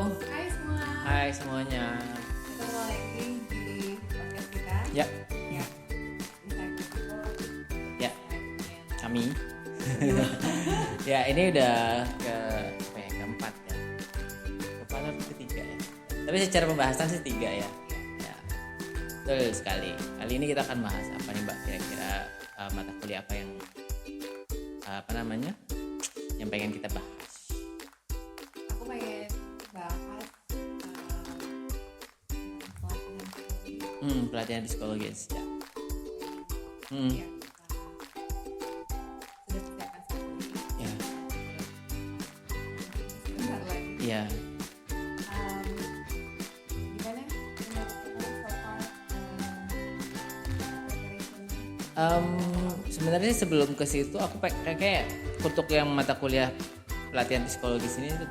Hai semua, Hai semuanya. ketemu lagi di podcast kita. Ya, Ya, Insight People. ya, Segmen kami. Ya, ini udah ke apa ya, keempat ya. Keempat atau ketiga ya. Tapi secara pembahasan sih tiga ya. Ya, betul sekali. Kali ini kita akan bahas apa nih Mbak? Kira-kira mata kuliah apa yang apa namanya? Yang pengen kita bahas. Aku pengen bahas pelatihan psikologi. Pelatihan psikologis ya. Ya, kita sudah persiapkan sekali. Ya, Sebentar lagi. ya. Gimana menurut kamu so far preparationnya? Sebenarnya sebelum ke situ aku kayak untuk yang mata kuliah pelatihan psikologis ini tuh,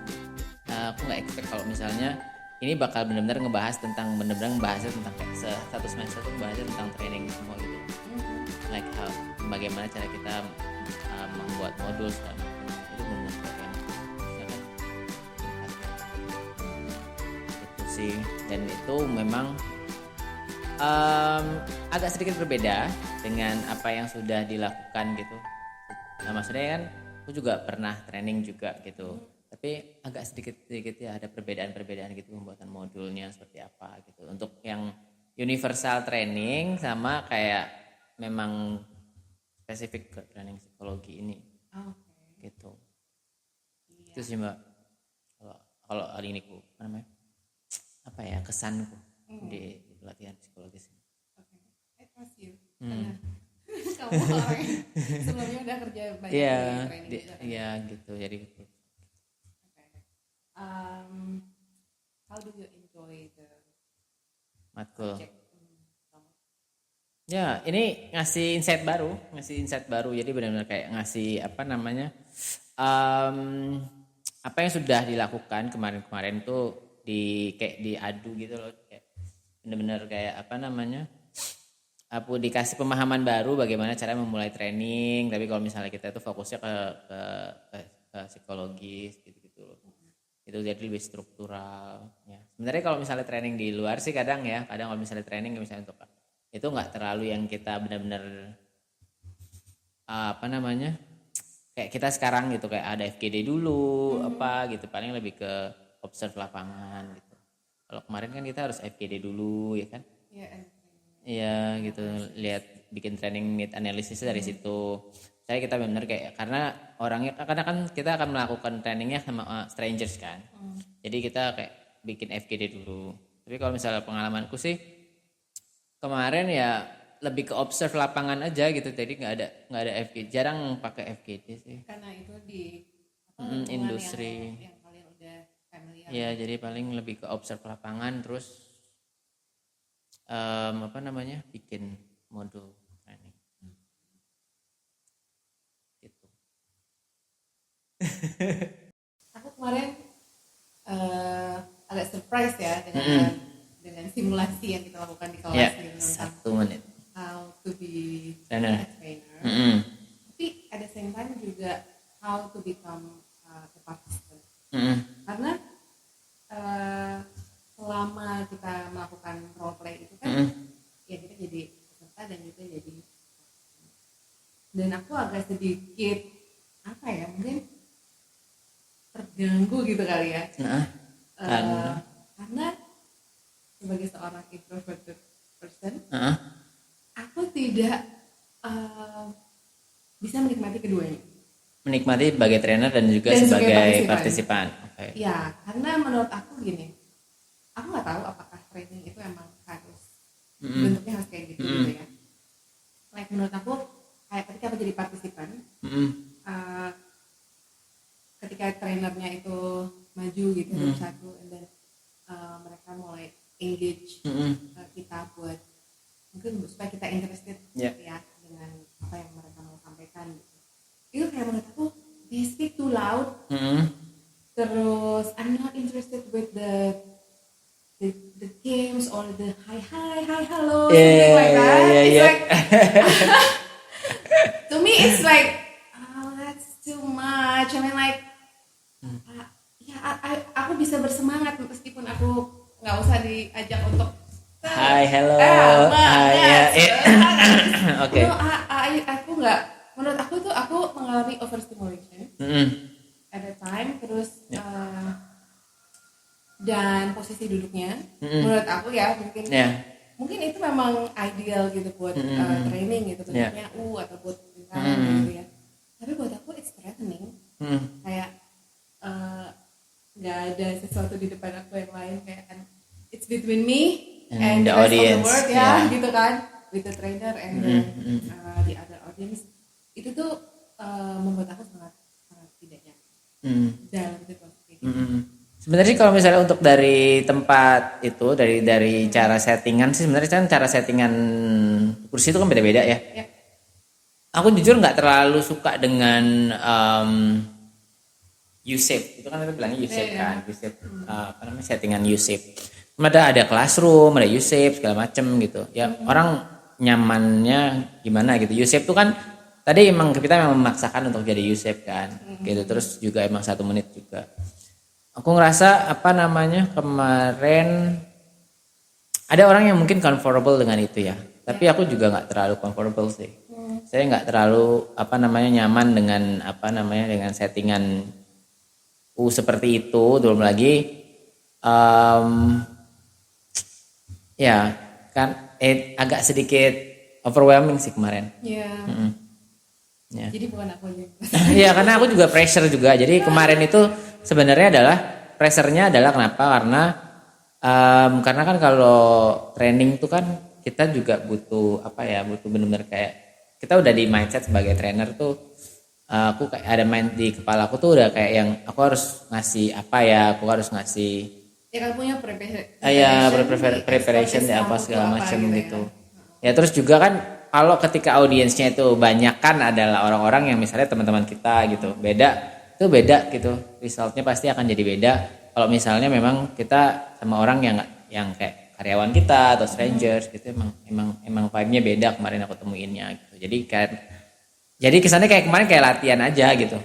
aku nggak expect kalau misalnya ini bakal benar-benar ngebahas tentang kayak satu semester tuh ngebahasnya tentang training semua gitu, like how bagaimana cara kita membuat modul segala macam itu benar-benar kayak yang misalkan itu sih, dan itu memang agak sedikit berbeda dengan apa yang sudah dilakukan gitu. Nah, maksudnya kan aku juga pernah training juga gitu. Tapi agak sedikit ya ada perbedaan-perbedaan gitu pembuatan modulnya seperti apa gitu. Untuk yang universal training sama kayak memang spesifik ke training psikologi ini Oke. gitu. Iya. Itu sih Mbak. Kalau hari ini apa namanya? Apa ya kesanku di pelatihan psikologis ini. Oke. I trust you. Hmm. Karena kamu orang yang sebelumnya udah kerja banyak Iya, di training juga kan? iya gitu. Jadi Okay. How do you enjoy the matkul. project? Ya, ini ngasih insight baru. Jadi benar-benar kayak ngasih apa namanya, apa yang sudah dilakukan kemarin-kemarin tuh kayak diadu gitu loh, kayak benar-benar kayak apa namanya, aku dikasih pemahaman baru bagaimana cara memulai training. Tapi kalau misalnya kita tuh fokusnya ke psikologis gitu-gitu loh. Itu jadi lebih struktural. Ya. Sebenarnya kalau misalnya training di luar sih kadang kalau misalnya training misalnya untuk itu nggak terlalu yang kita benar-benar apa namanya kayak kita sekarang gitu kayak ada FGD dulu apa gitu, paling lebih ke observe lapangan gitu. Kalau kemarin kan kita harus FGD dulu ya kan, Yeah, iya gitu, lihat bikin training need analysis dari situ. Saya kita benar kayak karena kan kita akan melakukan trainingnya sama strangers kan, jadi kita kayak bikin FGD dulu. Tapi kalau misalnya pengalamanku sih kemarin ya lebih ke observe lapangan aja gitu, jadi nggak ada FGD, jarang pakai FGD sih. karena itu di lingkungan Industri. yang kalian udah familiar. Ya jadi paling lebih ke observe lapangan terus apa namanya bikin modul training gitu. Aku kemarin agak surprise ya dengan simulasi yang kita lakukan di kelas Ya, gitu tentang 1 menit. how to be Trainer. a trainer. Mm-mm. Tapi at the same time juga how to become a participant. Mm-mm. Karena selama kita melakukan role play itu kan ya kita jadi peserta dan juga jadi, dan aku agak sedikit apa ya mungkin terganggu gitu kali ya. Nah, Karena sebagai seorang introverted person Heeh. aku tidak bisa menikmati keduanya. Menikmati sebagai trainer dan juga Dan sebagai sebagai partisipan. partisipan. Oke. Ya, karena menurut aku gini, aku nggak tahu apakah training itu emang harus bentuknya harus kayak gitu gitu ya. Like menurut aku kayak ketika aku jadi partisipan, ketika trainernya itu maju gitu satu, and then mereka mulai engage kita buat mungkin supaya kita interested Yeah. ya dengan apa yang mereka mau sampaikan gitu. Itu kayak menurut aku they speak too loud. Terus I'm not interested with the games or the hi hello something like that. It's like to me it's like oh that's too much. I mean like ya aku bisa bersemangat meskipun aku nggak usah diajak untuk Hai, hello. Hai, ya. Oke. no, aku nggak, menurut aku tuh aku mengalami overstimulation at a time, terus dan posisi duduknya menurut aku ya mungkin itu memang ideal gitu buat training gitu, bentuknya atau buat gitu ya, tapi buat aku it's threatening. Kayak nggak ada sesuatu di depan aku yang lain, kayak it's between me and the rest audience, of the world ya gitu kan, with the trainer and the other audience. Itu tuh membuat aku sangat tidak nyaman dalam situasi kayak gitu. Sebenarnya sih kalau misalnya untuk dari tempat itu, dari cara settingan sih, sebenarnya kan cara settingan kursi itu kan beda-beda ya. Aku jujur nggak terlalu suka dengan U-shape, itu kan kita bilangnya U-shape kan, U-shape apa namanya, settingan U-shape. Ada classroom, ada U-shape segala macem gitu. Ya orang nyamannya gimana gitu. U-shape itu kan tadi emang kita memang memaksakan untuk jadi U-shape kan, gitu. Terus juga emang 1 menit juga. Aku ngerasa apa namanya, kemarin ada orang yang mungkin comfortable dengan itu ya, tapi aku juga nggak terlalu comfortable sih. Saya nggak terlalu apa namanya nyaman dengan apa namanya dengan settingan seperti itu. Belum lagi ya kan agak sedikit overwhelming sih kemarin. Ya. Jadi bukan aku aja. Iya, karena aku juga pressure juga. Jadi kemarin itu sebenarnya adalah pressure-nya adalah kenapa? Karena kan kalau training itu kan kita juga butuh apa ya? Butuh benar-benar kayak kita udah di mindset sebagai trainer tuh. Aku kayak ada main di kepala aku tuh udah kayak yang aku harus ngasih apa ya? Aku harus ngasih. Ya kan punya preparation ya apa segala macam gitu. Ya terus juga kan kalau ketika audiensnya itu banyak kan adalah orang-orang yang misalnya teman-teman kita gitu, beda gitu, resultnya pasti akan jadi beda. Kalau misalnya memang kita sama orang yang kayak karyawan kita atau strangers gitu, emang vibe-nya beda kemarin aku temuinnya gitu. Jadi kesannya kayak kemarin kayak latihan aja gitu.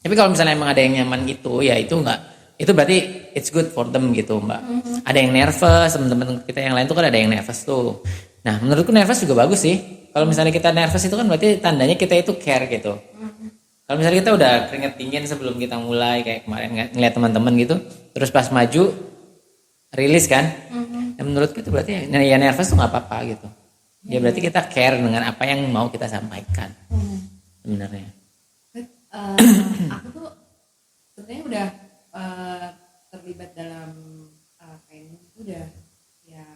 Tapi kalau misalnya emang ada yang nyaman itu, ya itu enggak, itu berarti it's good for them gitu mbak. Ada yang nervous, teman-teman kita yang lain tuh kan ada yang nervous tuh. Nah menurutku nervous juga bagus sih. Kalau misalnya kita nervous itu kan berarti tandanya kita itu care gitu. Kalau misalnya kita udah keringet dingin sebelum kita mulai kayak kemarin ngeliat teman-teman gitu, terus pas maju rilis kan, ya menurutku itu berarti ya nervous tuh nggak apa-apa gitu. Ya berarti kita care dengan apa yang mau kita sampaikan sebenarnya. Aku tuh sebenarnya udah terlibat dalam training itu udah ya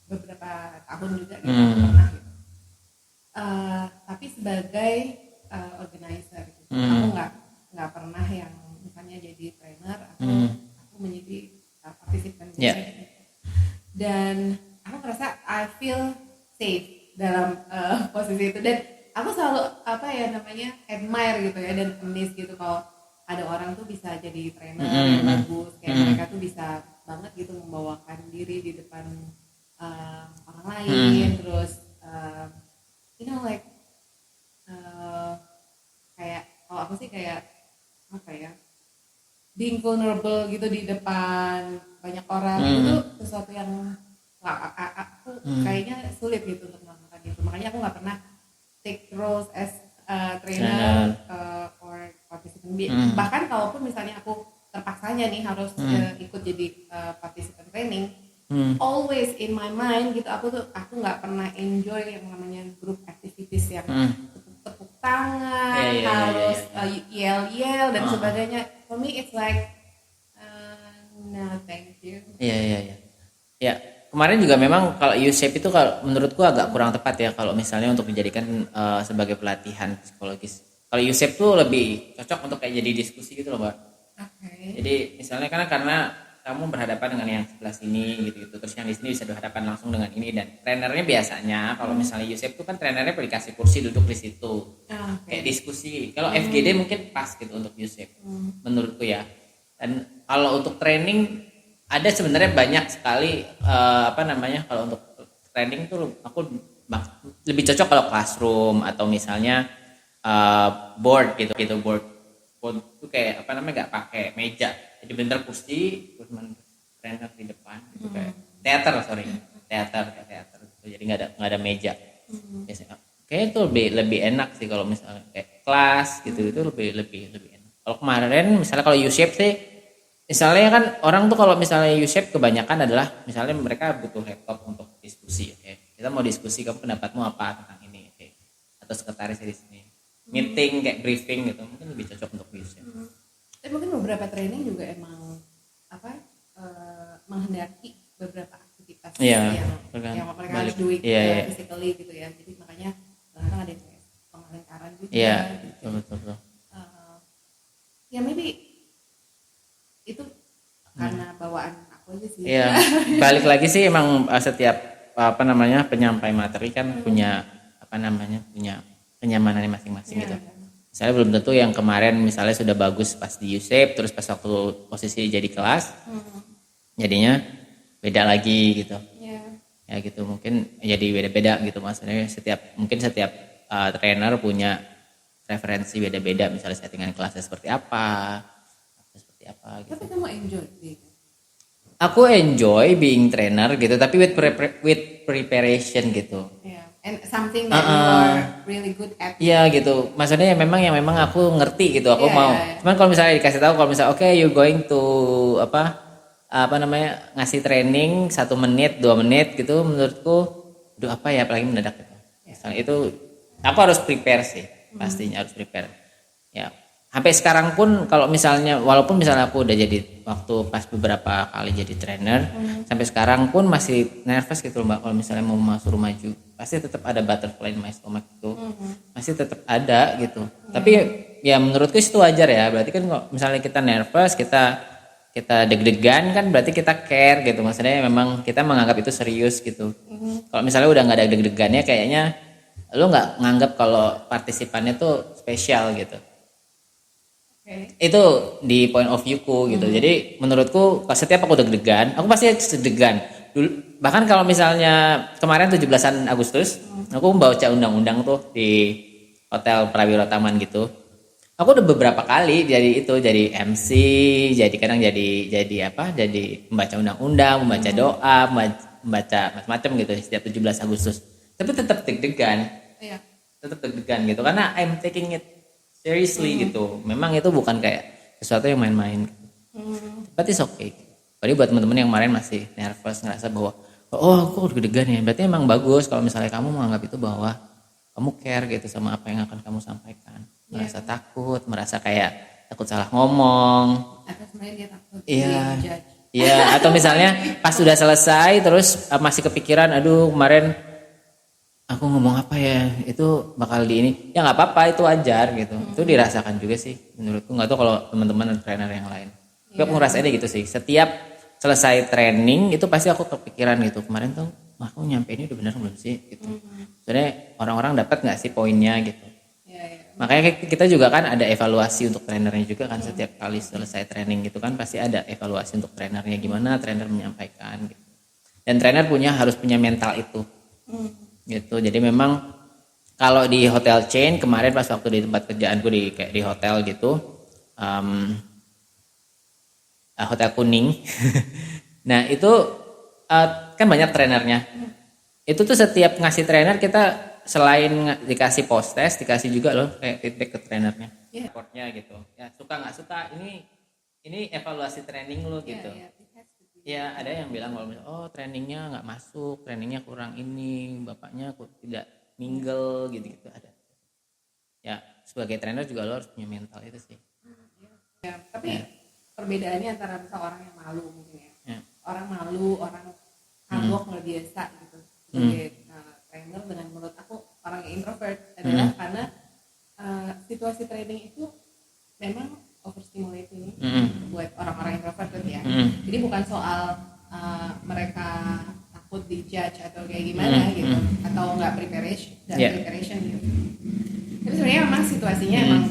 beberapa tahun juga gitu, pernah gitu. Tapi sebagai organizer gitu. Aku nggak pernah yang misalnya jadi trainer atau aku menjadi partisipan gitu. Dan aku merasa I feel safe dalam posisi itu, dan aku selalu admire gitu ya, dan amazed gitu kalau ada orang tuh bisa jadi trainer yang bagus, kayak mereka tuh bisa banget gitu membawakan diri di depan orang lain, terus kayak kalau aku sih kayak apa ya, being vulnerable gitu di depan banyak orang itu sesuatu yang aku kayaknya sulit gitu untuk melakukan itu. Makanya aku nggak pernah take roles as trainer or participant. Bahkan kalaupun misalnya aku terpaksanya nih harus ikut jadi participant training, always in my mind gitu, aku nggak pernah enjoy yang namanya group activities yang tepuk tangan, harus yell dan sebagainya. For me it's like no thank you. Ya kemarin juga memang kalau U-shape itu kalau menurutku agak kurang tepat ya kalau misalnya untuk dijadikan sebagai pelatihan psikologis. Kalau U-shape tuh lebih cocok untuk kayak jadi diskusi gitu loh mbak. Jadi misalnya karena kamu berhadapan dengan yang sebelah sini gitu, terus yang di sini bisa berhadapan langsung dengan ini, dan trainernya biasanya kalau misalnya U-shape itu kan trainernya dikasih kursi duduk di situ, kayak diskusi. Kalau FGD mungkin pas gitu untuk U-shape menurutku ya. Dan kalau untuk training ada sebenarnya banyak sekali kalau untuk training tuh aku lebih cocok kalau classroom atau misalnya board gitu board itu kayak apa namanya nggak pakai meja, jadi bener kursi terus trainer di depan itu kayak teater gitu. Jadi nggak ada meja. Biasanya kayak itu lebih enak sih kalau misalnya kayak kelas gitu, itu lebih enak. Kalau kemarin misalnya kalau U-shape sih, misalnya kan orang tuh kalau misalnya U-shape kebanyakan adalah misalnya mereka butuh laptop untuk diskusi, oke. Kita mau diskusi, kamu pendapatmu apa tentang ini, oke. Atau sekretaris di sini. Meeting kayak briefing gitu, mungkin lebih cocok untuk U-shape. Tapi mungkin beberapa training juga emang menghendaki beberapa aktivitas yang mereka harus do physically gitu ya. Jadi makanya kadang ada kayak pengelingkaran juga. Iya, gitu. betul. Ya maybe itu karena bawaan aku aja sih. Iya, balik lagi sih emang setiap penyampai materi kan punya punya kenyamanannya masing-masing gitu. Misalnya belum tentu yang kemarin misalnya sudah bagus pas di U-shape, terus pas waktu posisi jadi kelas, jadinya beda lagi gitu. Ya gitu, mungkin jadi beda-beda gitu, maksudnya setiap trainer punya referensi beda-beda, misalnya settingan kelasnya seperti apa gitu. Tapi kamu enjoy sih? Aku enjoy being trainer gitu, tapi with preparation gitu. And something that you are really good at. Iya gitu, maksudnya yang memang aku ngerti gitu, aku mau. Cuman kalau misalnya dikasih tahu, kalau misalnya oke, you going to ngasih training 1 menit 2 menit gitu, menurutku apalagi mendadak gitu. Misalnya itu aku harus prepare sih, pastinya harus prepare. Ya, sampai sekarang pun kalau misalnya, walaupun misalnya aku udah jadi waktu pas beberapa kali jadi trainer, sampai sekarang pun masih nervous gitu Mbak, kalau misalnya mau suruh maju, pasti tetap ada butterfly in my stomach gitu, masih tetap ada gitu. Tapi ya menurutku itu wajar ya, berarti kan kalau misalnya kita nervous, kita deg-degan kan berarti kita care gitu, maksudnya memang kita menganggap itu serius gitu. Kalau misalnya udah nggak ada deg-degannya, kayaknya lu nggak nganggap kalau partisipannya tuh spesial gitu. Itu di point of view ku gitu. Jadi menurutku setiap aku deg-degan, aku pasti deg-degan dulu. Bahkan kalau misalnya kemarin 17-an Agustus, aku baca undang-undang tuh di Hotel Prawiro Taman gitu. Aku udah beberapa kali jadi MC, jadi kadang jadi membaca undang-undang, membaca doa, membaca macam-macam gitu setiap 17 Agustus. Tapi tetap deg-degan. Iya. Tetap deg-degan gitu karena I'm taking it seriously gitu. Memang itu bukan kayak sesuatu yang main-main. But it's okay. Jadi buat teman-teman yang kemarin masih nervous, ngerasa bahwa aku deg-degan ya, berarti emang bagus kalau misalnya kamu menganggap itu bahwa kamu care gitu sama apa yang akan kamu sampaikan. Merasa takut, merasa kayak takut salah ngomong. Atau sebenarnya dia takut dijudge. Iya, atau misalnya pas sudah selesai terus masih kepikiran, aduh kemarin aku ngomong apa ya, itu bakal di ini. Ya nggak apa-apa, itu wajar gitu. Itu dirasakan juga sih menurutku. Nggak tahu kalau teman-teman dan trainer yang lain. Tapi aku ngerasainnya gitu sih. Setiap selesai training itu pasti aku kepikiran gitu. Kemarin tuh aku nyampe ini udah benar belum sih gitu. Sebenarnya orang-orang dapat nggak sih poinnya gitu. Makanya kita juga kan ada evaluasi untuk trainernya juga kan, setiap kali selesai training gitu kan pasti ada evaluasi untuk trainernya, gimana trainer menyampaikan gitu. Dan trainer harus punya mental itu. Gitu. Jadi memang kalau di hotel chain kemarin pas waktu di tempat kerjaanku di hotel gitu, hotel kuning. Nah itu kan banyak trainernya. Itu tuh setiap ngasih trainer kita selain dikasih post test, dikasih juga loh kayak feedback ke trainernya, reportnya gitu. Ya suka nggak suka, ini evaluasi training lo gitu. Ya ada yang bilang kalau trainingnya nggak masuk, trainingnya kurang ini, bapaknya tidak mingle gitu ada. Ya sebagai trainer juga lo harus punya mental itu sih. Ya, tapi perbedaannya antara misal orang yang malu mungkin ya. Orang malu, orang kagok nggak biasa gitu. Sebagai trainer dengan menurut aku orang yang introvert adalah karena situasi training itu memang overstimulating buat orang-orang introvert kan ya. Jadi bukan soal mereka takut dijudge atau kayak gimana gitu, atau nggak preparation gitu. Tapi sebenarnya memang situasinya emang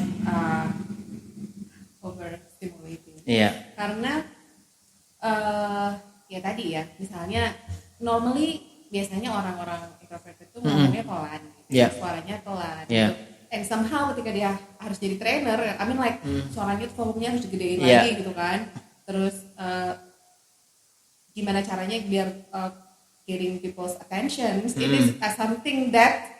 overstimulating. Karena ya tadi ya, misalnya normally biasanya orang-orang introvert itu ngomongnya pelan, suaranya pelan, and somehow ketika dia harus jadi trainer, I mean like suaranya tuh volumenya harus digedein Yeah. lagi gitu kan. Terus gimana caranya biar getting people's attention, it is something that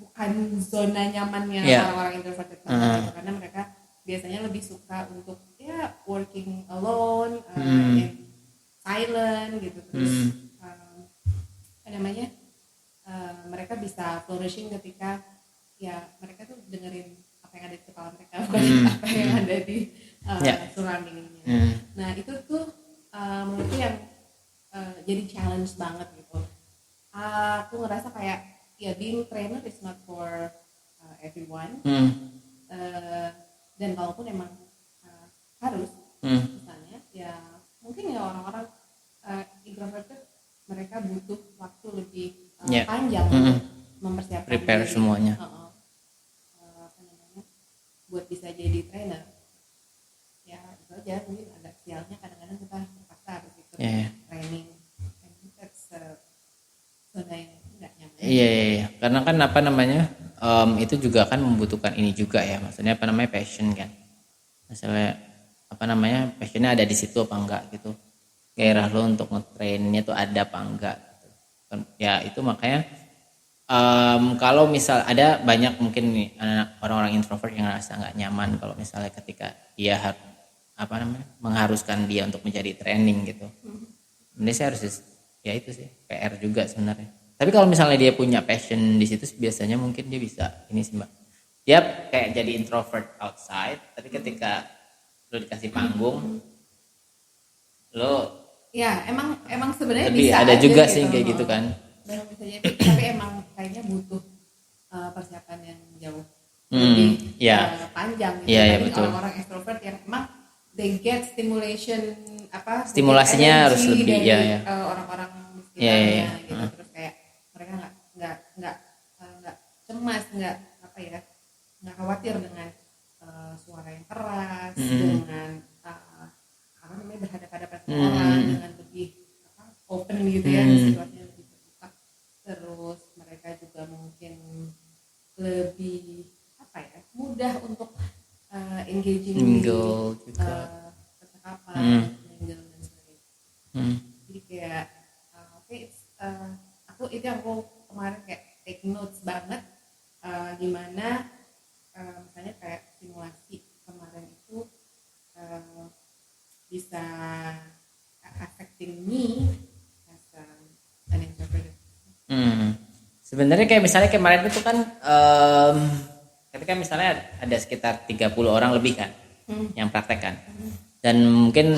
bukan zona nyamannya Yeah. orang-orang introverted banget gitu. Karena mereka biasanya lebih suka untuk ya working alone, and silent gitu. Terus mereka bisa flourishing ketika ya mereka tuh dengerin apa yang ada di kepala mereka, bukan apa yang ada di surroundingnya. Nah itu tuh menurutku yang jadi challenge banget gitu. Aku ngerasa kayak ya being trainer is not for everyone. Dan kalaupun emang harus misalnya ya mungkin ya orang-orang introverted mereka butuh waktu lebih panjang untuk mempersiapkan prepare diri, semuanya. Buat bisa jadi trainer. Ya itu aja, mungkin agak sialnya kadang-kadang kita terpaksa harus ikut training, and that's zona yang nggak nyaman. Iya. Karena kan itu juga kan membutuhkan ini juga ya, maksudnya passion kan. Misalnya passionnya ada di situ apa enggak gitu. Gairah lo untuk nge-trainnya tuh ada apa enggak gitu. Ya itu makanya kalau misal ada banyak mungkin nih orang-orang introvert yang ngerasa nggak nyaman kalau misalnya ketika dia mengharuskan dia untuk menjadi training gitu. Ini sih harus ya itu sih PR juga sebenarnya. Tapi kalau misalnya dia punya passion di situ biasanya mungkin dia bisa ini sih Mbak. Dia kayak jadi introvert outside, tapi ketika lo dikasih panggung lo ya emang sebenarnya lebih bisa ada aja juga gitu. sih kayak gitu kan. Memang bisa jadi, tapi emang kayaknya butuh persiapan yang jauh lebih panjang gitu. Iya, Tapi betul. orang-orang extrovert yang emang they get stimulasinya harus lebih dari orang-orang di sekitarnya gitu. Terus kayak mereka nggak cemas, nggak khawatir dengan suara yang keras, dengan berhadapan-hadapan sama orang, dengan lebih open gitu ya, situasinya lebih terbuka. Terus mereka juga mungkin lebih mudah untuk engaging Mingle juga. percakapan, mingle dan sebagainya. Jadi kayak aku kemarin kayak take notes banget gimana misalnya kayak simulasi kemarin itu bisa affecting me as an introvert. Sebenarnya kayak misalnya kemarin itu kan ketika misalnya ada sekitar 30 orang lebih kan yang praktek kan. Dan mungkin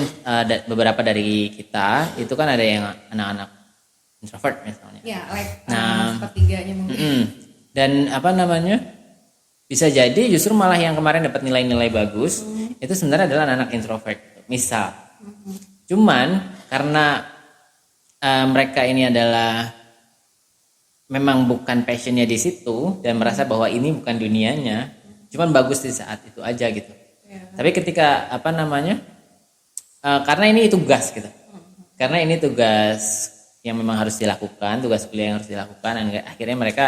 beberapa dari kita itu kan ada yang anak-anak introvert misalnya. Ya, sepertiganya mungkin. Dan bisa jadi justru malah yang kemarin dapat nilai-nilai bagus itu sebenarnya adalah anak-anak introvert misal. Cuman karena mereka ini adalah memang bukan passionnya di situ dan merasa bahwa ini bukan dunianya, cuman bagus di saat itu aja gitu. Tapi ketika karena ini tugas gitu, karena ini tugas yang memang harus dilakukan, tugas kuliah yang harus dilakukan, dan akhirnya mereka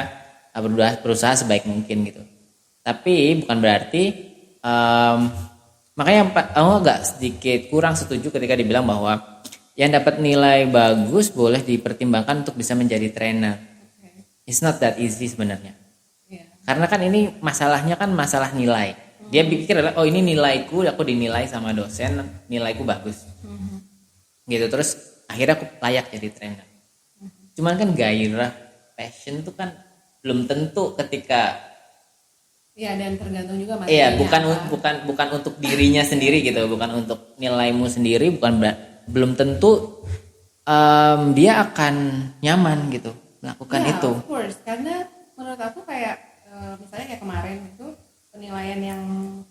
berusaha sebaik mungkin gitu. Tapi bukan berarti makanya aku agak sedikit kurang setuju ketika dibilang bahwa yang dapat nilai bagus boleh dipertimbangkan untuk bisa menjadi trainer. It's not that easy sebenarnya. Karena kan ini masalahnya kan masalah nilai. Dia pikir adalah ini nilaiku, aku dinilai sama dosen, nilaiku bagus. Gitu, terus akhirnya aku layak jadi trainer. Cuman kan gairah, passion itu kan belum tentu ketika dan tergantung juga materinya. Bukan untuk dirinya sendiri gitu, bukan untuk nilaimu sendiri, belum tentu dia akan nyaman gitu melakukan itu. Of course, karena menurut aku kayak misalnya kayak kemarin itu penilaian yang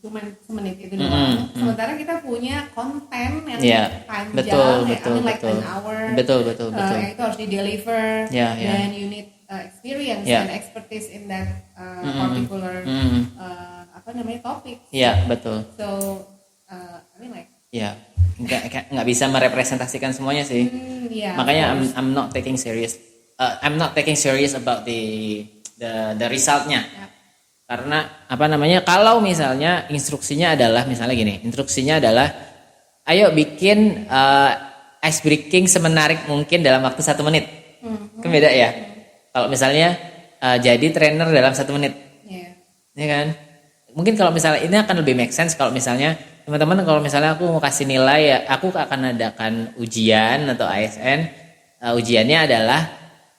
cuma semenit itu doang. Sementara kita punya konten yang panjang, betul, like an hour. Betul. Yang itu harus di deliver, dan you need experience and expertise in that particular topic. Betul. So, nggak bisa merepresentasikan semuanya sih. Makanya I'm not taking serious. I'm not taking serious about the the resultnya. Yep. Karena apa namanya, kalau misalnya instruksinya adalah misalnya gini, instruksinya adalah ayo bikin ice breaking semenarik mungkin dalam waktu 1 menit. Kan beda ya. Kalau misalnya jadi trainer dalam 1 menit, ya kan? Mungkin kalau misalnya ini akan lebih make sense kalau misalnya teman-teman, kalau misalnya aku mau kasih nilai ya, aku akan adakan ujian atau ASN. Ujiannya adalah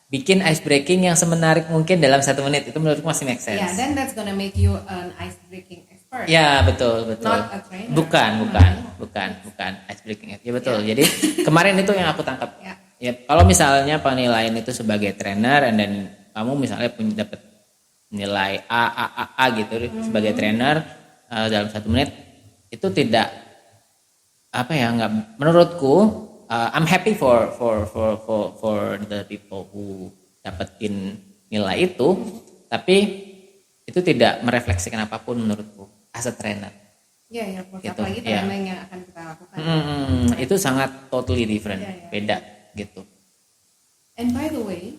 bikin ice breaking yang semenarik mungkin dalam 1 menit. Itu menurutku masih make sense. Yeah, then that's gonna make you an ice breaking expert. Ya betul. Not a trainer. Bukan ice breaking. Ya betul. Jadi kemarin itu yang aku tangkap. Yeah. Ya, kalau misalnya penilaian itu sebagai trainer, dan kamu misalnya punya dapat nilai A gitu sebagai trainer dalam 1 menit, itu tidak apa ya, nggak, menurutku I'm happy for the people who dapetin nilai itu, tapi itu tidak merefleksikan apapun menurutku as a trainer. Ya, Gitu, apalagi training yang akan kita lakukan. Itu sangat totally different, beda gitu. And by the way,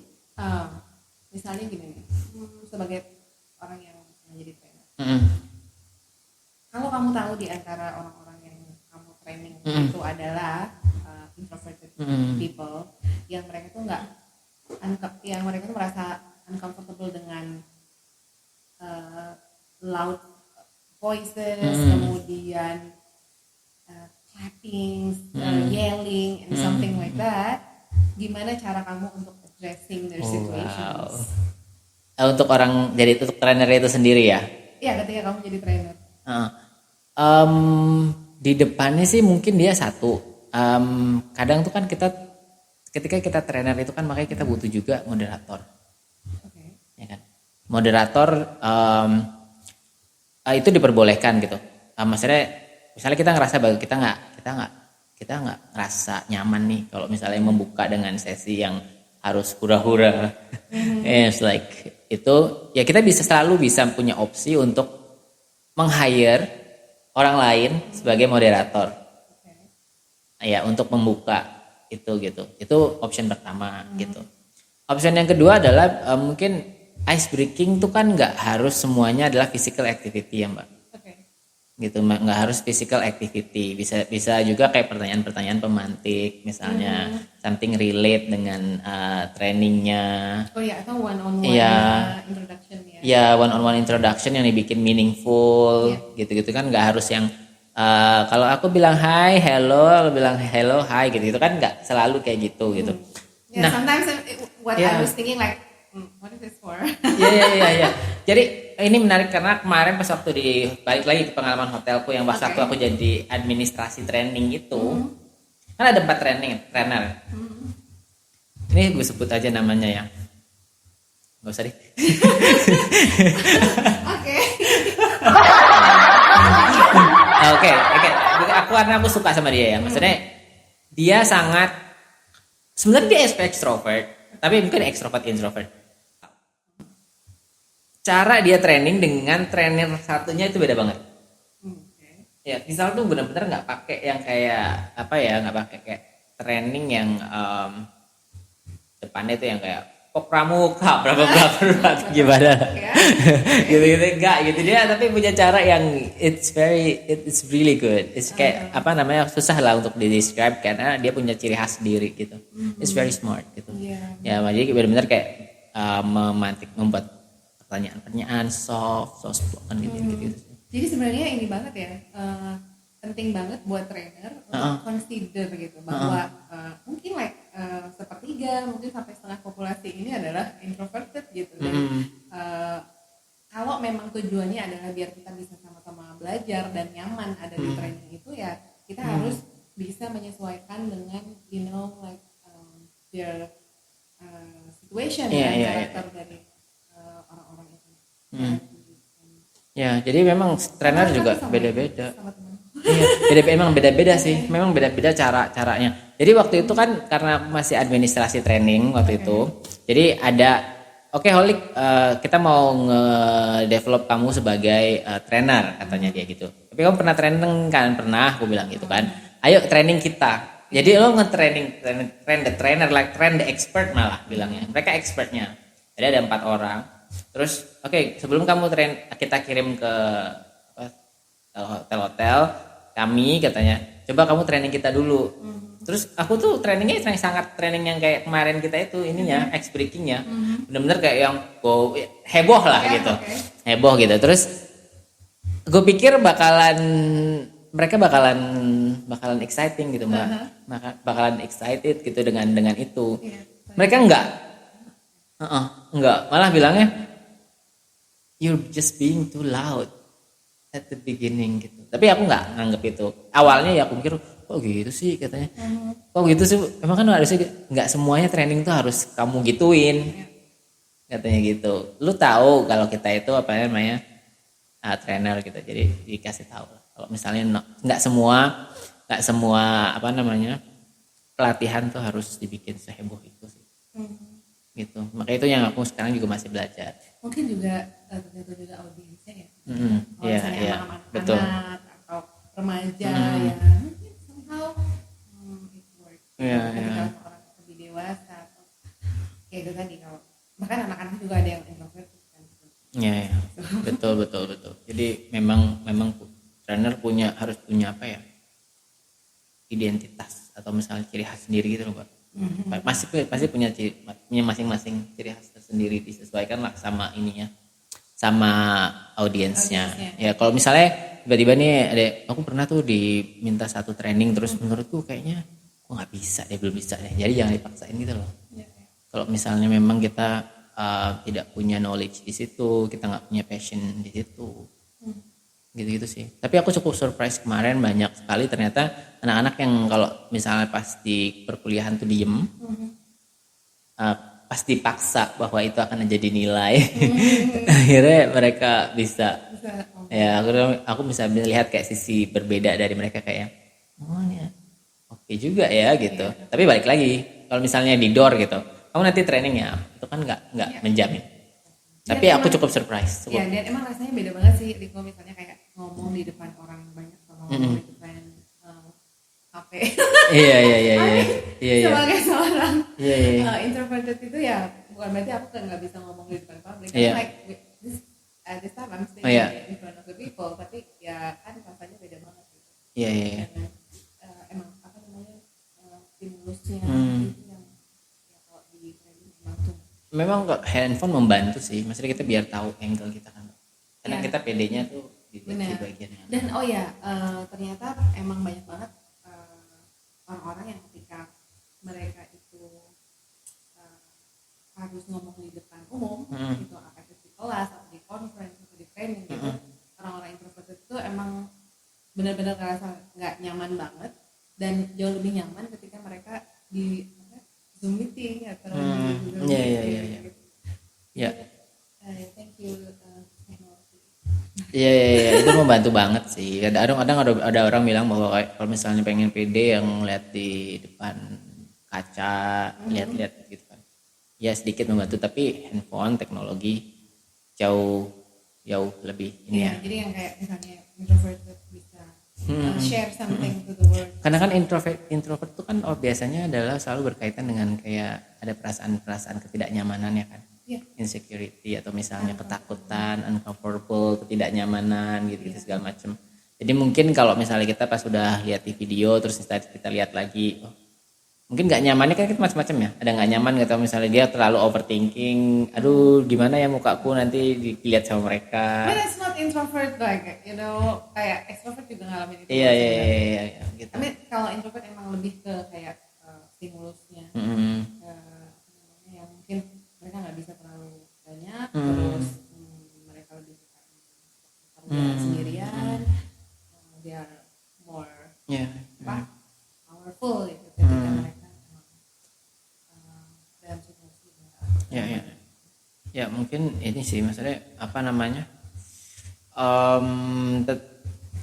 misalnya gini nih, sebagai orang yang menjadi trainer, kalau kamu tahu di antara orang-orang yang kamu training itu adalah introverted people, yang mereka tuh yang mereka tuh merasa uncomfortable dengan loud voices, kemudian clapping, yelling, and something like that. Gimana cara kamu untuk addressing their situations? Wow. Untuk orang jadi untuk trainer itu sendiri ya? Iya, ketika kamu jadi trainer. Di depannya sih mungkin dia satu. Kadang tuh kan ketika kita trainer itu kan makanya kita butuh juga moderator. Okay. Ya kan? Moderator itu diperbolehkan gitu. Maksudnya misalnya kita ngerasa bahwa kita nggak ngerasa nyaman nih kalau misalnya membuka dengan sesi yang harus hura-hura. It's like itu ya kita selalu bisa punya opsi untuk meng-hire orang lain sebagai moderator. Ya, untuk membuka itu gitu. Itu option pertama gitu. Option yang kedua adalah mungkin ice breaking itu kan nggak harus semuanya adalah physical activity ya Mbak. Gitu, nggak harus physical activity, bisa juga kayak pertanyaan-pertanyaan pemantik misalnya, something relate dengan trainingnya. Oh ya, atau one on one introduction ya. Ya, one on one introduction yang dibikin meaningful, gitu-gitu kan, nggak harus yang kalau aku bilang hi, hello, aku bilang hello, hi, gitu kan nggak selalu kayak gitu gitu. Yeah, sometimes what I was thinking like, what is this for? Iya. Jadi ini menarik karena kemarin pas waktu balik lagi ke pengalaman hotelku yang pas waktu aku jadi administrasi training itu, kan ada 4 trainer. Ini gue sebut aja namanya ya. Gak usah deh. Oke. Karena aku suka sama dia ya. Maksudnya dia sangat, sebenarnya dia extrovert, tapi mungkin extrovert introvert. Cara dia training dengan trainer satunya itu beda banget. Ya, misal tuh benar-benar nggak pakai yang kayak nggak pakai kayak training yang depannya itu yang kayak pramuka berapa gimana gitu enggak gitu, dia tapi punya cara yang it's really good. It's kayak susah lah untuk di describe karena dia punya ciri khas sendiri gitu. It's very smart gitu. Ya, jadi benar-benar kayak membuat pertanyaan-pertanyaan soft spoken gitu. Jadi sebenarnya ini banget ya, penting banget buat trainer untuk consider gitu bahwa mungkin sepertiga, mungkin sampai setengah populasi ini adalah introverted gitu. Dan kalau memang tujuannya adalah biar kita bisa sama-sama belajar dan nyaman ada di training itu, ya kita harus bisa menyesuaikan dengan their situation dan karakter dari orang-orang itu. Ya, jadi memang trainer juga beda-beda. Iya, memang beda-beda sih. Memang beda-beda caranya. Jadi waktu itu kan karena masih administrasi training waktu itu. Jadi ada Holik, kita mau nge-develop kamu sebagai trainer katanya dia gitu. Tapi kamu pernah training kan? Pernah, aku bilang gitu kan. Ayo training kita. Jadi lo nge-training train the trainer like train the expert malah bilangnya. Mereka expertnya. Jadi ada 4 orang. Terus oke, sebelum kamu kita kirim ke apa, hotel-hotel kami katanya, coba kamu training kita dulu. Terus aku tuh trainingnya sangat training yang kayak kemarin kita itu ininya, ice breakingnya, bener-bener kayak yang heboh lah gitu, heboh gitu. Terus gue pikir mereka bakalan exciting gitu mbak, bakalan excited gitu dengan itu. Mereka enggak, malah bilangnya you're just being too loud at the beginning gitu. Tapi aku nggak nganggep itu. Awalnya ya aku mikir kok gitu sih katanya. Kok gitu sih? Emang kan harusnya nggak semuanya training tuh harus kamu gituin. Katanya gitu. Lu tahu kalau kita itu apa namanya trainer gitu. Jadi dikasih tahu lah. Kalau misalnya nggak semua apa namanya pelatihan tuh harus dibikin seheboh itu sih. Gitu. Makanya itu yang aku sekarang juga masih belajar. Mungkin juga tergantung juga audiensnya ya. Kalau Iya, misalnya iya, anak-anak betul. atau remaja ya mungkin somehow it works. Iya, Tapi iya. kalau orang lebih dewasa atau kayak itu tadi, kalau bahkan anak-anak juga ada yang introvert kan. Iya, iya. Betul. Jadi memang trainer harus punya apa ya? Identitas atau misalnya ciri khas sendiri gitu loh, Pak. Pasti punya masing-masing ciri khas tersendiri, disesuaikan lah sama ininya, sama audiensnya. Ya kalau misalnya tiba-tiba nih aku pernah tuh diminta satu training terus menurutku kayaknya aku nggak bisa deh, belum bisa deh. Jadi jangan dipaksain gitu loh. Kalau misalnya memang kita tidak punya knowledge di situ, kita nggak punya passion di situ, gitu sih. Tapi aku cukup surprise kemarin, banyak sekali ternyata anak-anak yang kalau misalnya pas di perkuliahan tuh diem, pas dipaksa bahwa itu akan jadi nilai, akhirnya mereka bisa ya aku bisa melihat kayak sisi berbeda dari mereka, kayak oh ya oke juga ya gitu. Tapi balik lagi kalau misalnya di door gitu, kamu nanti training ya, itu kan nggak menjamin. Tapi aku cukup surprise. Iya, dan emang rasanya beda banget sih Riko, misalnya kayak ngomong di depan orang banyak sama ngomong di depan HP. Iya. Sebagai seorang introverted itu ya bukan berarti aku kan nggak bisa ngomong di depan publik. Like this time I'm staying in front of the people, tapi ya kan rasanya beda banget gitu. Iya. Emang apa namanya stimulusnya itu yang ya kalau di training emang tuh. Memang handphone membantu sih, maksudnya kita biar tahu angle kita kan. Kadang kita PD-nya tuh di bagian yang. Dan ternyata emang banyak banget orang-orang yang ketika mereka itu harus ngomong di depan umum, gitu, apa itu di kelas atau di conference atau di training gitu, orang-orang introvert itu emang benar-benar ngerasa nggak nyaman banget, dan jauh lebih nyaman ketika mereka di Zoom meeting atau di Google Meeting. Ya. Thank you. Iya, itu membantu banget sih. Kadang-kadang ada orang bilang bahwa kalau misalnya pengen pede yang lihat di depan kaca, lihat gitu kan. Ya sedikit membantu, tapi handphone teknologi jauh lebih ini ya. Jadi yang kayak misalnya introvert bisa share something to the world. Karena kan introvert itu kan biasanya adalah selalu berkaitan dengan kayak ada perasaan ketidaknyamanan ya kan. Insecurity atau misalnya ketakutan, uncomfortable, ketidaknyamanan gitu segala macam. Jadi mungkin kalau misalnya kita pas sudah lihat di video terus kita lihat lagi, mungkin nggak nyamannya kan kita macam-macam ya. Ada nggak nyaman gitu, misalnya dia terlalu overthinking, aduh gimana ya mukaku nanti dilihat sama mereka. But it's not introvert like, kayak extrovert juga ngalamin itu. Iya gitu. Tapi kalau introvert emang lebih ke kayak stimulusnya. Yang mungkin mereka nggak bisa terlalu banyak, terus mereka lebih suka kerja sendirian, they are more powerful gitu ketika mereka dalam situasi. Ya mungkin ini sih maksudnya apa namanya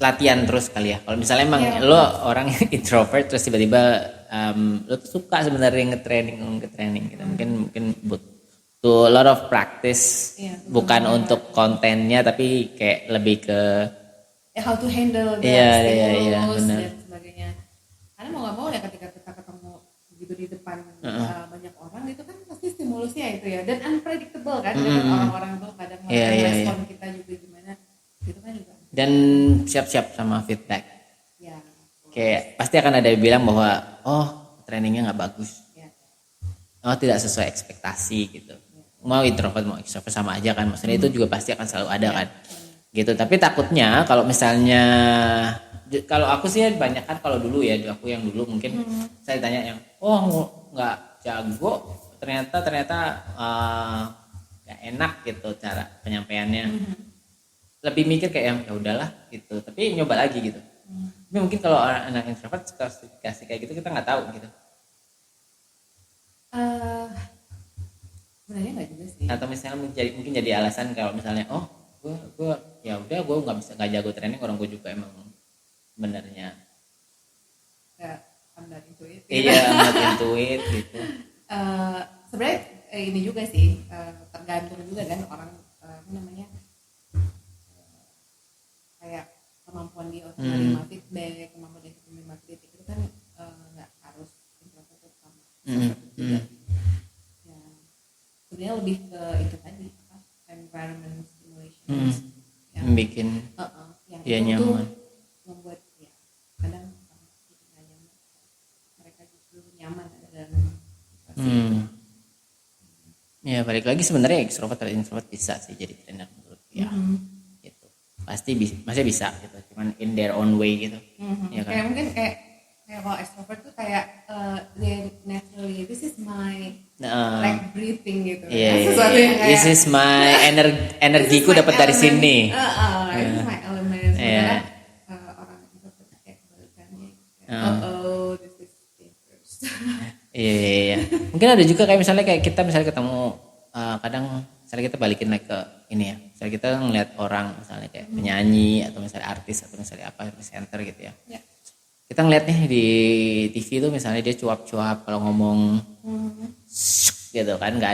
latihan terus kali ya. Kalau misalnya emang lo orang introvert terus tiba-tiba lo tuh suka sebenarnya nge-training gitu, mungkin butuh a lot of practice, bukan untuk kontennya tapi kayak lebih ke how to handle the stimulus dan sebagainya. Karena mau nggak mau ya ketika kita ketemu gitu di depan banyak orang itu kan pasti stimulus stimulusnya itu ya, dan unpredictable kan, orang-orang tuh kadang respon kita juga gimana, gitu kan juga. Dan siap-siap sama feedback. Ya. Kayak pasti akan ada yang bilang bahwa trainingnya nggak bagus, tidak sesuai ekspektasi gitu. Mau introvert mau extrovert sama aja kan, maksudnya itu juga pasti akan selalu ada kan, gitu. Tapi takutnya kalau misalnya kalau aku sih banyak kan, kalau dulu ya aku yang dulu mungkin saya tanya yang nggak jago, ternyata nggak enak gitu cara penyampaiannya. Lebih mikir kayak yang ya udahlah gitu, tapi nyoba lagi gitu. Tapi mungkin kalau anak introvert klasifikasi kayak gitu kita nggak tahu gitu. Sebenarnya nggak juga sih. Atau misalnya mungkin jadi alasan kalau misalnya gue ya udah gue nggak jago training, orang gue juga emang sebenarnya I'm not into it. Iya, not into it gitu. Sebenarnya ini juga sih, tergantung juga kan orang kayak kemampuan dia untuk menerima feedback, kemampuan dia untuk menerima kritik itu kan nggak harus introvert sama juga. Ya, sebenarnya lebih ke itu tadi environment stimulation yang bikin yang dia itu nyaman. Membuat ya kadang itu nggak nyaman, mereka justru nyaman ada dalam situasi. Ya balik lagi sebenarnya extrovert atau introvert bisa sih jadi trainer menurut ya. Gitu. Pasti masih bisa gitu, cuman in their own way gitu. Ya kan? Kayak mungkin kayak kalau extrovert tuh kayak they naturally this is my like breathing gitu. Sesuatu yang kayak this is my energiku dapat dari sini. This is my element. Sementara orang introvert kayak kebalikannya. This is dangerous. Iya. Mungkin ada juga kayak misalnya kayak kita misalnya ketemu kadang misalnya kita balikin lagi ke ini ya. Misalnya kita ngeliat orang misalnya kayak penyanyi atau misalnya artis atau misalnya apa presenter gitu ya. Kita ngeliat nih di TV tuh misalnya dia cuap-cuap kalau ngomong gitu kan, nggak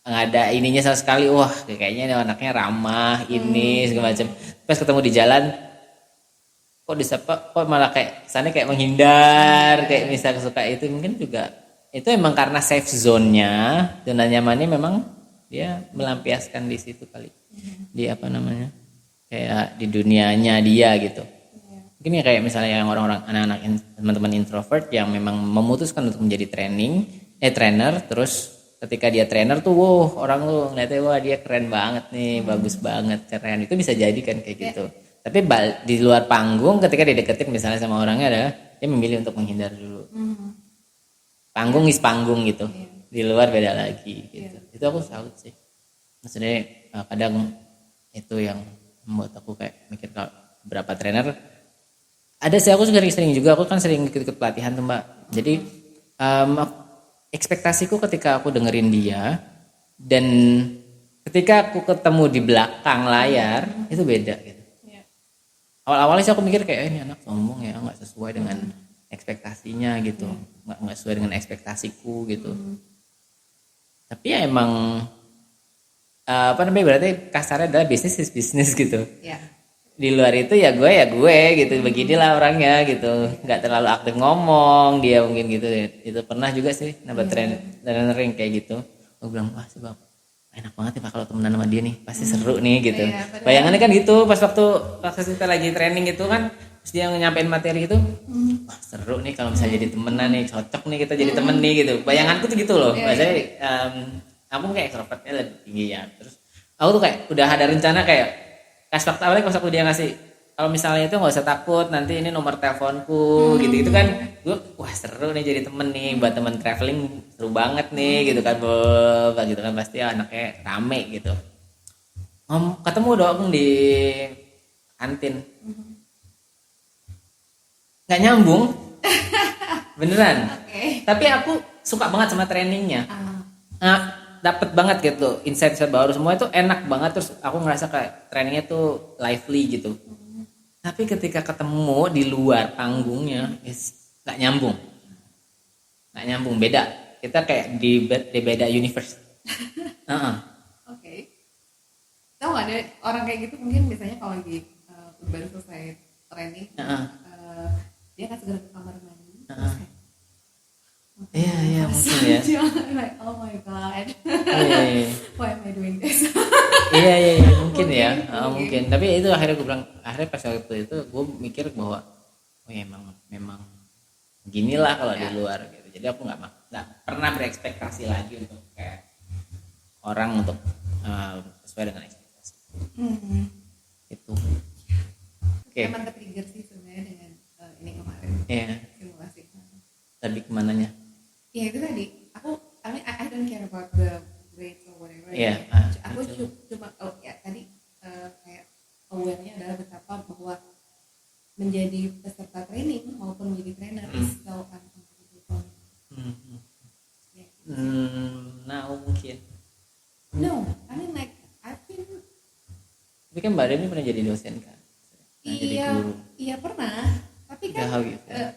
ada ininya sama sekali. Wah kayaknya anaknya ramah ini segala macam. Pas ketemu di jalan kok disapa, kok malah kayak kesannya kayak menghindar, kayak misalnya suka itu. Mungkin juga itu emang karena safe zone-nya, zona nyamannya memang dia melampiaskan di situ kali, di apa namanya kayak di dunianya dia gitu. Mungkin ya kayak misalnya yang orang-orang anak-anak teman-teman introvert yang memang memutuskan untuk menjadi trainer, terus ketika dia trainer tuh orang tuh ngeliatnya dia keren banget nih, bagus banget, keren, itu bisa jadi kan kayak gitu. Tapi di luar panggung ketika dideketin misalnya sama orangnya adalah dia memilih untuk menghindar dulu. Panggung is panggung gitu. Di luar beda lagi gitu. Itu aku salut sih. Maksudnya kadang itu yang membuat aku kayak mikir kalau beberapa trainer ada sih, aku sering juga, aku kan sering ikut pelatihan tuh Mbak. Jadi ekspektasiku ketika aku dengerin dia dan ketika aku ketemu di belakang layar itu beda gitu. Awal-awalnya sih aku mikir kayak ini anak sombong ya, nggak sesuai dengan ekspektasinya gitu, nggak sesuai dengan ekspektasiku gitu. Tapi ya emang berarti kasarnya adalah bisnis is bisnis gitu. Di luar itu ya gue gitu, beginilah orangnya gitu, nggak terlalu aktif ngomong dia mungkin gitu. Itu pernah juga sih nambah trainering kayak gitu. Gue bilang wah sih bang, enak banget nih Pak kalau temenan sama dia nih, pasti seru nih gitu. Bayangannya kan gitu pas waktu kita lagi training itu kan, terus dia nyampein materi itu, wah seru nih kalau misalnya jadi temenan nih, cocok nih kita jadi temen nih gitu. Bayanganku tuh gitu loh. Biasanya aku kayak extrovertnya lebih tinggi ya. Terus aku tuh kayak udah ada rencana kayak pas waktu dia ngasih, kalau misalnya itu nggak usah takut, nanti ini nomor teleponku gitu kan, gue wah seru nih jadi temen nih, buat temen traveling seru banget nih gitu kan, gitu kan, pasti anaknya rame gitu. Ketemu dong di kantin, nggak nyambung, beneran. Tapi aku suka banget sama trainingnya. Dapet banget gitu insight baru, semua itu enak banget. Terus aku ngerasa kayak trainingnya tuh lively gitu. Tapi ketika ketemu di luar panggungnya nggak nyambung, beda. Kita kayak di beda universe. Tahu nggak ada orang kayak gitu, mungkin biasanya kalau lagi baru selesai training dia akan segera ke kamar mandi, terus kayak Iya mungkin ya. I'm like, oh my god, Iya. why am I doing this? Iya mungkin ya. Mungkin. Mungkin. Tapi itu akhirnya gue bilang, akhirnya pas waktu itu gue mikir bahwa oh ya memang ginilah kalau di luar gitu. Jadi aku nggak pernah berekspektasi lagi untuk kayak orang untuk sesuai dengan ekspektasi. Itu. Oke. Emang ke-trigger sih sebenarnya dengan ini kemarin. Iya. Simulasi. Tadi kemananya? Ya itu tadi. I don't care about the grades or whatever. Iya. Aku cuma tadi kayak aware-nya adalah betapa bahwa menjadi peserta training maupun menjadi trainer is so uncomfortable. Nah mungkin. No, I mean like I've been. Tapi kan Mbak Demi pernah jadi dosen kan? Jadi guru. Iya pernah. Tapi kan How you feel?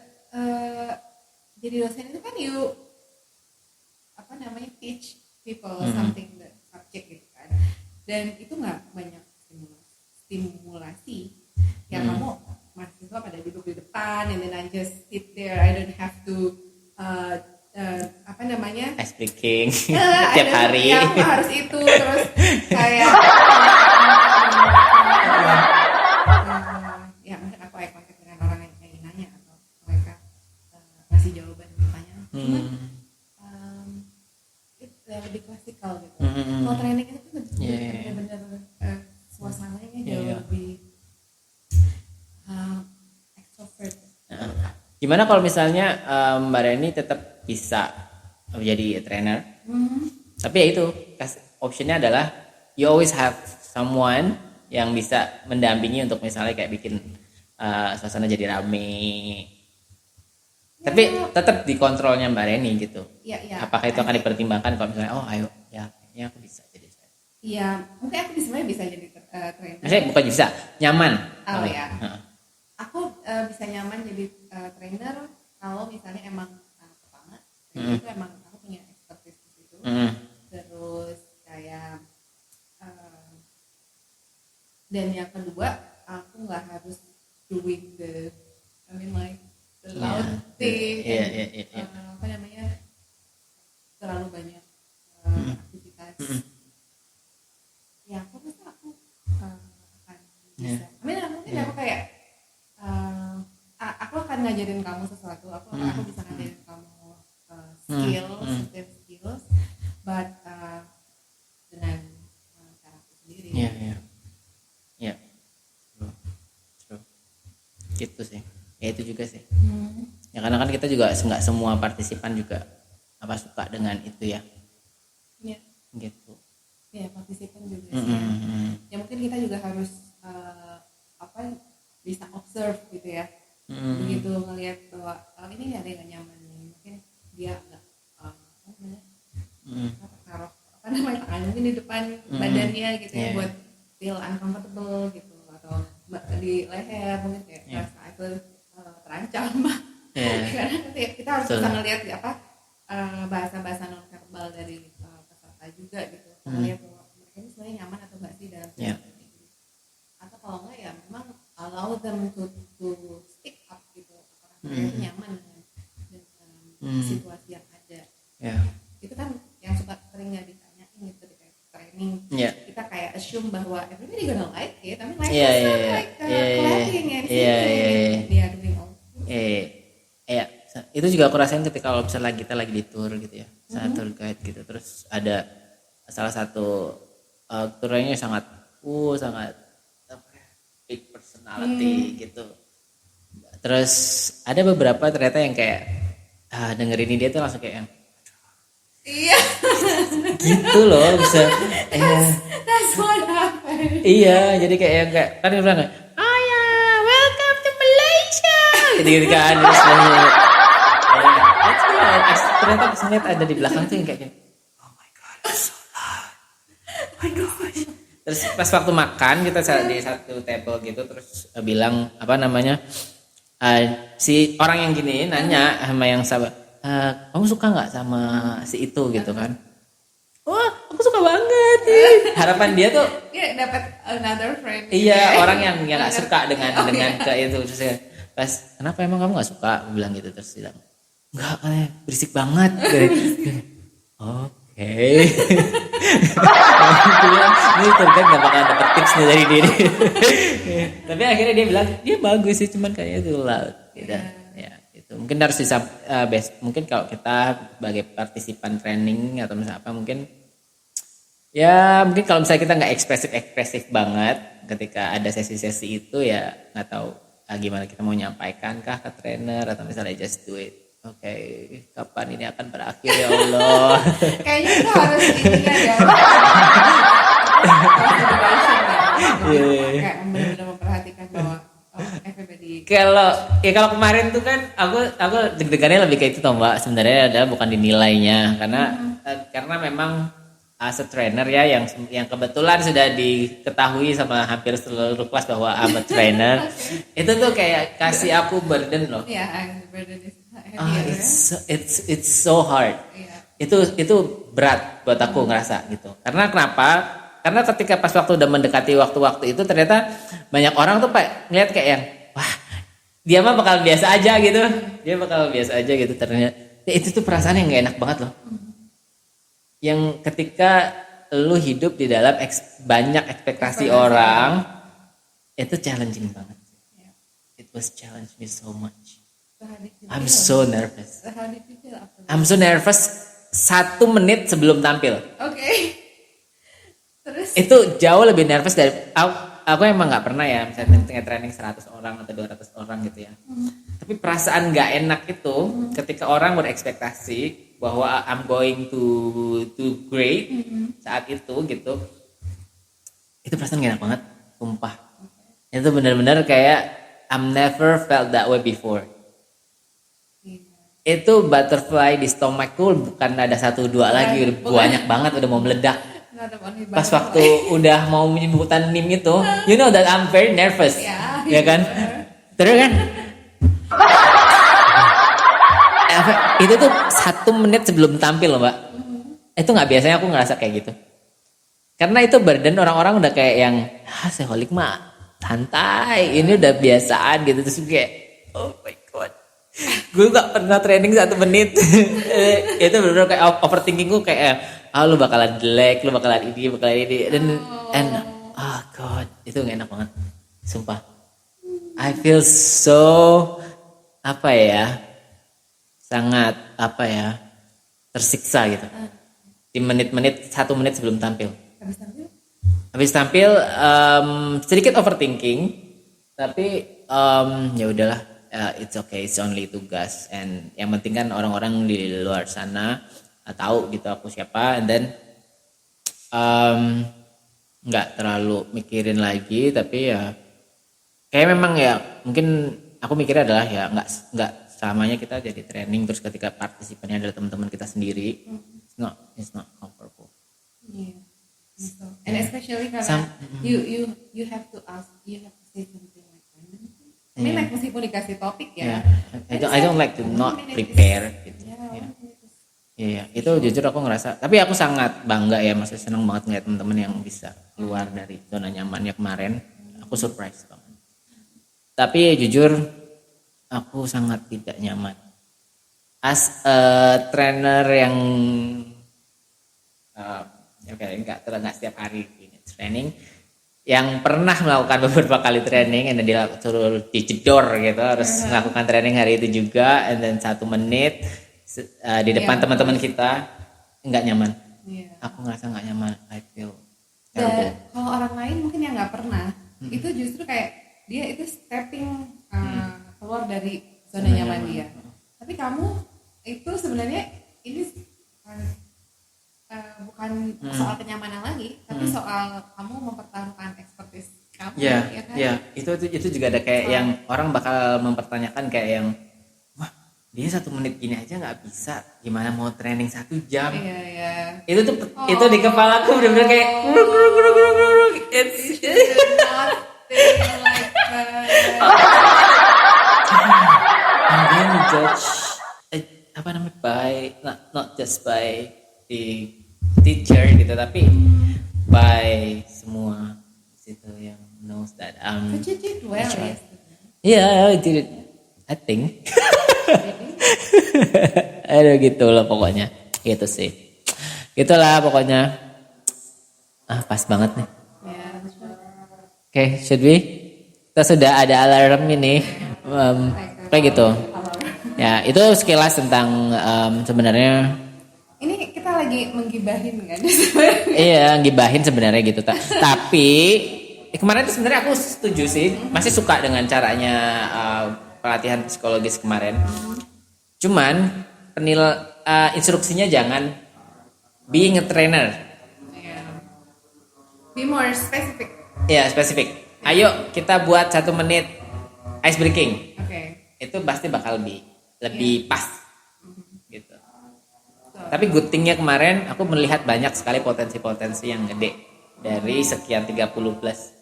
jadi dosen itu kan teach people something the subject gitu kan. Dan itu nggak banyak stimulasi. Ya kamu mahasiswa pada duduk di depan, and then I just sit there. I don't have to speaking tiap hari. Ya, aku harus itu terus kayak ya mungkin aku eye contact dengan orang yang nanya atau mereka ngasih jawaban pertanyaan. Itu lebih klasikal gitu. Kalau training itu tuh benar-benar suasananya jauh lebih extrovert. Gimana kalau misalnya Mbak Reni tetap bisa menjadi trainer, tapi ya itu optionnya adalah you always have someone yang bisa mendampingi untuk misalnya kayak bikin suasana jadi rame, tapi tetap di kontrolnya Mbak Reni gitu. Apakah itu akan dipertimbangkan kalau misalnya ayo ya kayaknya aku bisa jadi trainer? Iya, mungkin aku sebenarnya bisa jadi trainer. Maksudnya bukan bisa, nyaman. Aku bisa nyaman jadi trainer kalau misalnya emang pertama itu emang aku punya expertise di situ. Terus kayak dan yang kedua aku nggak harus doing the loud thing, terlalu banyak aktivitas. Ya aku rasa aku akan bisa. Mungkin aku kayak aku akan ngajarin kamu sesuatu. Aku bisa ngajarin kamu skills, but dengan cara aku sendiri. Iya. True. Gitu sih. Ya itu juga sih. Ya karena kan kita juga nggak semua partisipan juga suka dengan itu ya. Iya. Gitu. Ya partisipan juga sih. Ya mungkin kita juga harus bisa observe gitu ya. Begitu ngelihat bahwa ini ada yang nyaman nih, mungkin dia nggak taruh tangan mungkin di depan badannya gitu ya, buat feel uncomfortable gitu, atau di leher mungkin kayak rasa itu terancam. Karena kita harus bisa ngelihat bahasa-bahasa non verbal dari peserta juga gitu, ngelihat bahwa mereka ini sebenarnya nyaman atau nggak sih dalam ini. Atau kalau nggak ya memang allow them to stick up gitu, orang mereka nyaman dengan situasi yang ada. Itu kan yang suka sering nggak ditanyain gitu di training. Kita kayak assume bahwa everybody gonna like it, tapi like clapping and singing, dia doing all. Itu juga aku rasain ketika kalau misalnya kita lagi di tour gitu ya, tour guide gitu, terus ada salah satu turnya sangat big personality gitu. Terus ada beberapa ternyata yang kayak dengerin dia tuh langsung kayak gitu loh, bisa. That's what happened. Iya, jadi kayak kan dia bilang welcome to Malaysia gitu kan. Ternyata pas ngeliat ada di belakang tuh yang kayak oh my god, so loud. Oh my gosh. Terus pas waktu makan kita di satu table gitu, terus bilang si orang yang gini nanya sama yang sahabat, kamu suka nggak sama si itu gitu kan? Wah, aku suka banget. Harapan dia tuh dapat another friend. Iya, orang yang nggak suka dengan ke itu. Terus pas kenapa emang kamu nggak suka? Aku bilang gitu, terus bilang enggak, berisik banget. Oke. Aku bilang, ini ternyata gak bakal dapet tips nih dari diri. Tapi akhirnya dia bilang, dia bagus sih, cuman kayaknya itu loud gitu. Ya, itu mungkin harus bisa mungkin kalau kita sebagai partisipan training atau misalnya apa, mungkin ya mungkin kalau misalnya kita nggak ekspresif banget ketika ada sesi-sesi itu, ya nggak tahu gimana kita mau nyampaikan kah ke trainer, atau misalnya just do it. Oke, kapan ini akan berakhir ya Allah? Kayaknya itu harus ini ya. Kayak benar-benar memperhatikan bahwa everybody. Kalau kemarin tuh kan aku deg-degannya lebih kayak itu toh Mbak. Sebenarnya adalah bukan dinilainya, karena memang as a trainer ya yang kebetulan sudah diketahui sama hampir seluruh kelas bahwa I'm a trainer. Itu tuh kayak kasih aku burden loh. Iya, burden is heavier. It's so hard. Iya. Itu berat buat aku ngerasa gitu. Karena kenapa? Karena ketika pas waktu udah mendekati waktu-waktu itu, ternyata banyak orang tuh ngeliat kayak yang, wah dia mah bakal biasa aja gitu. Dia bakal biasa aja gitu ternyata. Itu tuh perasaan yang gak enak banget loh. Yang ketika lu hidup di dalam banyak ekspektasi orang, itu challenging banget. It was challenge me so much. I'm so nervous. How did you feel after that? I'm so nervous 1 menit sebelum tampil. Oke. Terus? Itu jauh lebih nervous dari aku emang nggak pernah ya misalnya training 100 orang atau 200 orang gitu ya. Tapi perasaan nggak enak itu ketika orang berekspektasi bahwa I'm going to great saat itu gitu. Itu perasaan gak enak banget, sumpah. Itu benar-benar kayak I'm never felt that way before. Itu butterfly di stomachku bukan ada 1-2 lagi, udah banyak banget, udah mau meledak. Pas waktu udah mau menyebutan NIM itu, you know that I'm very nervous, ya kan? Terus kan? Itu tuh 1 menit sebelum tampil loh Mbak. Itu nggak biasanya aku ngerasa kayak gitu. Karena itu burden orang-orang udah kayak yang, seholik mah santai, ini udah biasaan gitu. Terus kayak, oh my god, gue nggak pernah training 1 menit. Itu bener-bener kayak overthinkingku kayak, lu bakalan jelek, lu bakalan ini, dan oh god, itu nggak enak banget, sumpah. I feel so sangat tersiksa gitu. Di menit-menit 1 menit sebelum tampil. Habis tampil sedikit overthinking, tapi ya udahlah, it's okay, it's only tugas, and yang penting kan orang-orang di luar sana tahu gitu aku siapa, and then nggak terlalu mikirin lagi. Tapi ya kayak memang ya mungkin aku mikirnya adalah ya nggak selamanya kita jadi training terus ketika partisipannya adalah teman-teman kita sendiri. It's not comfortable. Yeah. So, and especially karena you have to say something like that. I mean, like meskipun dikasih topik ya. I don't like to not prepare gitu. Iya, itu jujur aku ngerasa. Tapi aku sangat bangga ya, maksudnya senang banget ngeliat teman-teman yang bisa keluar dari zona nyamannya kemarin. Aku surprise banget. Tapi jujur aku sangat tidak nyaman. As a trainer yang nggak setiap hari training, yang pernah melakukan beberapa kali training, dan dia suruh dijedor gitu, harus melakukan training hari itu juga, dan 1 menit di depan teman-teman kita, nggak nyaman. Aku ngerasa nggak nyaman. I feel terrible. Kalau orang lain mungkin yang nggak pernah, itu justru kayak dia itu stepping keluar dari zona nyaman dia. Tapi kamu itu sebenarnya ini bukan soal kenyamanan lagi, tapi soal kamu mempertaruhkan expertise kamu. Ya kan? Ya, itu juga ada kayak yang orang bakal mempertanyakan kayak yang, wah dia 1 menit gini aja nggak bisa, gimana mau training 1 jam? Iya. Itu di kepala aku bener-bener kayak it's like I'm being judged by not just by the teacher gitu, tapi by semua situ yang knows that but you did well yesterday. Yeah, I did it, I think. Aduh gitu loh pokoknya. Gitu sih. Gitulah pokoknya. Pas banget nih. Ya, Oke, should we? Kita sudah ada alarm ini. Kayak gitu. Ya, itu sekilas tentang sebenarnya. ini kita lagi menggibahin kan? Iya, gibahin sebenarnya gitu. Tapi kemarin tuh sebenarnya aku setuju sih. Masih suka dengan caranya pelatihan psikologis kemarin. Cuman instruksinya jangan being a trainer. Be more specific. Ya, spesifik. Ayo kita buat 1 menit ice breaking. Oke. Itu pasti bakal lebih pas. Gitu. Tapi good thing-nya kemarin aku melihat banyak sekali potensi-potensi yang gede dari sekian 30 plus.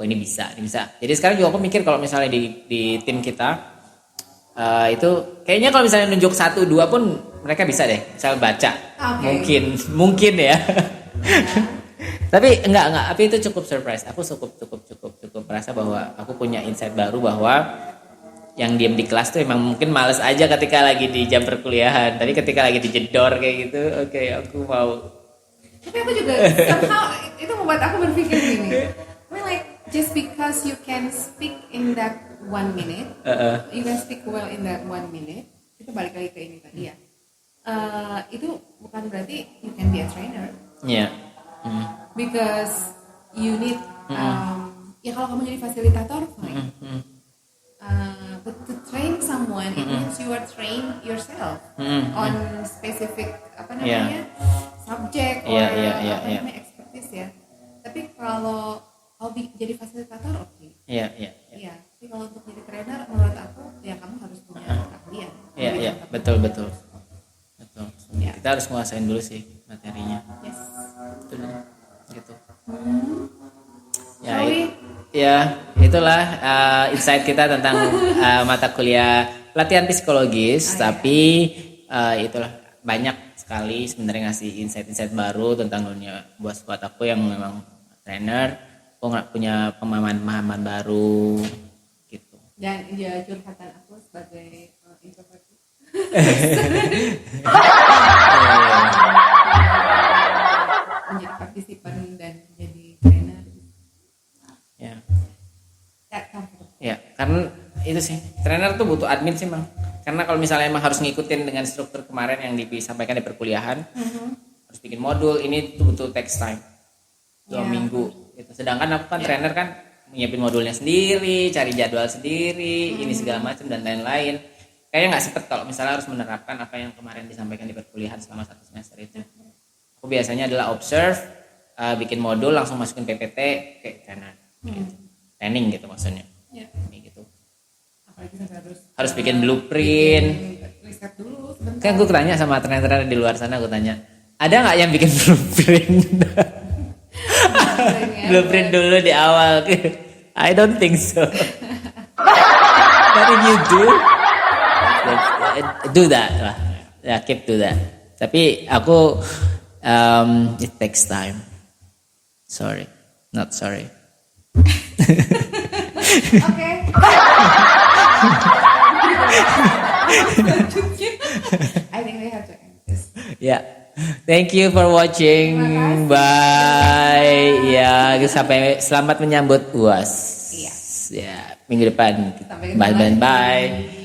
Oh ini bisa. Jadi sekarang juga aku mikir kalau misalnya di tim kita itu kayaknya kalau misalnya nunjuk 1 2 pun mereka bisa deh, misal baca. Okay. Mungkin ya. Tapi enggak, tapi itu cukup surprise. Aku cukup merasa bahwa aku punya insight baru bahwa yang diem di kelas tuh emang mungkin males aja ketika lagi di jam perkuliahan. Tapi ketika lagi dijedor kayak gitu, oke, aku mau. Tapi aku juga somehow itu membuat aku berpikir gini. I mean like just because you can speak in that 1 minute, you can speak well in that 1 minute, itu balik lagi ke ini tadi ya. Itu bukan berarti you can be a trainer. Iya. Because you need ya kalau kamu jadi fasilitator fine. But to train someone it means you are trained yourself on specific subject or expertise ya. Tapi kalau jadi fasilitator oke. Iya. Tapi kalau untuk jadi trainer menurut aku ya kamu harus punya keahlian. Iya, betul. Ya. Kita harus nguasain dulu sih materinya. Yes. Betul. Gitu. Ya, itulah insight kita tentang mata kuliah pelatihan psikologis. Tapi itulah banyak sekali sebenarnya ngasih insight baru tentang dunia buat aku yang memang trainer. Aku nggak punya pemahaman baru gitu. Dan ya curhatan aku sebagai introvert. Menjadi partisipan dan jadi trainer. Ya. Ya, karena itu sih trainer tuh butuh admin sih Bang. Karena kalau misalnya emang harus ngikutin dengan struktur kemarin yang disampaikan di perkuliahan, harus bikin modul, ini tuh butuh text time 2 minggu. Gitu. Sedangkan aku kan trainer kan nyiapin modulnya sendiri, cari jadwal sendiri, ini segala macam dan lain-lain. Kayaknya nggak sepet kalau misalnya harus menerapkan apa yang kemarin disampaikan di perkuliahan selama 1 semester itu. Aku biasanya adalah observe, bikin modul langsung masukin PPT kayak trainer. Training gitu maksudnya. Ini gitu. Apalagi harus bikin blueprint. Riset dulu sebentar. Kan gue tanya sama trainer di luar sana, gue tanya, ada nggak yang bikin blueprint? Blueprint dulu di awal. I don't think so. But if you do that lah. Ya keep do that. Tapi aku it takes time. Sorry, not sorry. Oke. I think we have to end this. Yeah. Thank you for watching. Bye. Ya, sampai selamat menyambut UAS. Iya. Ya, minggu depan. Sampai ketemu lagi. Bye.